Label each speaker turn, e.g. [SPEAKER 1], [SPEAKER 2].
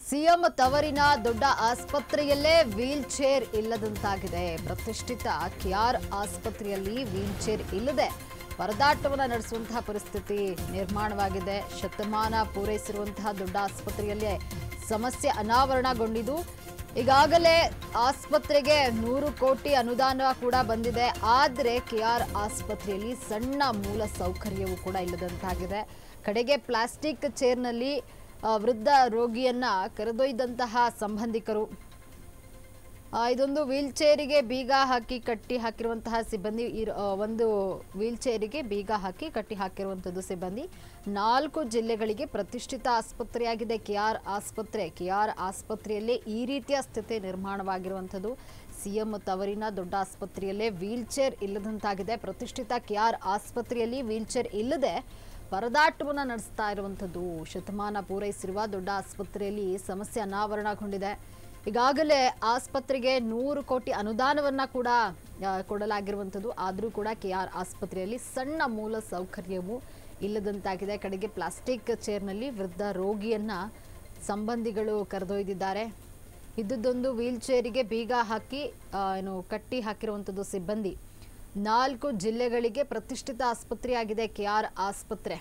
[SPEAKER 1] CM ತವರಿನ ದೊಡ್ಡ ಆಸ್ಪತ್ರೆಯಲ್ಲೇ wheel chair ಇಲ್ಲದಂತಾಗಿದೆ. ಪ್ರತಿಷ್ಠಿತ ಕೆಆರ್ ಆಸ್ಪತ್ರೆಯಲ್ಲಿ ವೀಲ್ ಚೇರ್ ಇಲ್ಲದೆ ಪರದಾಟವನ್ನು ನಡೆಸುವಂತಹ ಪರಿಸ್ಥಿತಿ ನಿರ್ಮಾಣವಾಗಿದೆ. ಶತಮಾನ ಪೂರೈಸಿರುವಂತಹ ದೊಡ್ಡ ಆಸ್ಪತ್ರೆಯಲ್ಲೇ ಸಮಸ್ಯೆ ಅನಾವರಣಗೊಂಡಿದ್ದು ಈಗಾಗಲೇ ಆಸ್ಪತ್ರೆಗೆ 100 ಕೋಟಿ ಅನುದಾನ ಕೂಡ ಬಂದಿದೆ. ಆದರೆ ಕೆಆರ್ ಆಸ್ಪತ್ರೆಯಲ್ಲಿ ಸಣ್ಣ ಮೂಲ ಸೌಕರ್ಯವೂ ಕೂಡ ಇಲ್ಲದಂತಾಗಿದೆ. ಕಡೆಗೆ ಪ್ಲಾಸ್ಟಿಕ್ ಚೇರ್ನಲ್ಲಿ ವೃದ್ಧ ರೋಗಿಯನ್ನ ಕರೆದೊಯ್ದಂತಹ ಸಂಬಂಧಿಕರು ಇದೊಂದು ವೀಲ್ ಚೇರಿಗೆ ಬೀಗ ಹಾಕಿ ಕಟ್ಟಿ ಹಾಕಿರುವಂತಹ ಸಿಬ್ಬಂದಿ ಒಂದು ವೀಲ್ ಚೇರಿಗೆ ಬೀಗ ಹಾಕಿ ಕಟ್ಟಿ ಹಾಕಿರುವಂತದ್ದು ಸಿಬ್ಬಂದಿ 4 ಜಿಲ್ಲೆಗಳಿಗೆ ಪ್ರತಿಷ್ಠಿತ ಆಸ್ಪತ್ರೆಯಾಗಿದೆ ಕೆಆರ್ ಆಸ್ಪತ್ರೆ. ಕೆಆರ್ ಆಸ್ಪತ್ರೆಯಲ್ಲಿ ಈ ರೀತಿಯ ಸ್ಥಿತಿ ನಿರ್ಮಾಣವಾಗಿರುವಂತದ್ದು. ಸಿಎಂ ತವರಿನ ದೊಡ್ಡ ಆಸ್ಪತ್ರೆಯಲ್ಲೇ ವೀಲ್ ಚೇರ್ ಇಲ್ಲದಂತಾಗಿದೆ. ಪ್ರತಿಷ್ಠಿತ ಕೆಆರ್ ಆಸ್ಪತ್ರೆಯಲ್ಲಿ ವೀಲ್ ಚೇರ್ ಇಲ್ಲದೆ ಪರದಾಟವನ್ನು ನಡೆಸ್ತಾ ಇರುವಂಥದ್ದು. ಶತಮಾನ ಪೂರೈಸಿರುವ ದೊಡ್ಡ ಆಸ್ಪತ್ರೆಯಲ್ಲಿ ಸಮಸ್ಯೆ ಅನಾವರಣಗೊಂಡಿದೆ. ಈಗಾಗಲೇ ಆಸ್ಪತ್ರೆಗೆ 100 ಕೋಟಿ ಅನುದಾನವನ್ನ ಕೂಡ ಕೊಡಲಾಗಿರುವಂಥದ್ದು. ಆದರೂ ಕೂಡ ಕೆಆರ್ ಆಸ್ಪತ್ರೆಯಲ್ಲಿ ಸಣ್ಣ ಮೂಲ ಸೌಕರ್ಯವೂ ಇಲ್ಲದಂತಾಗಿದೆ. ಕಡೆಗೆ ಪ್ಲಾಸ್ಟಿಕ್ ಚೇರ್ನಲ್ಲಿ ವೃದ್ಧ ರೋಗಿಯನ್ನ ಸಂಬಂಧಿಗಳು ಕರೆದೊಯ್ದಿದ್ದಾರೆ. ಇದ್ದದ್ದೊಂದು ವೀಲ್ ಚೇರಿಗೆ ಬೀಗ ಹಾಕಿ ಕಟ್ಟಿ ಹಾಕಿರುವಂಥದ್ದು ಸಿಬ್ಬಂದಿ. 4 ಜಿಲ್ಲೆಗಳಿಗೆ ಪ್ರತಿಷ್ಠಿತ ಆಸ್ಪತ್ರೆಯಾಗಿದೆ ಕೆಆರ್ ಆಸ್ಪತ್ರೆ.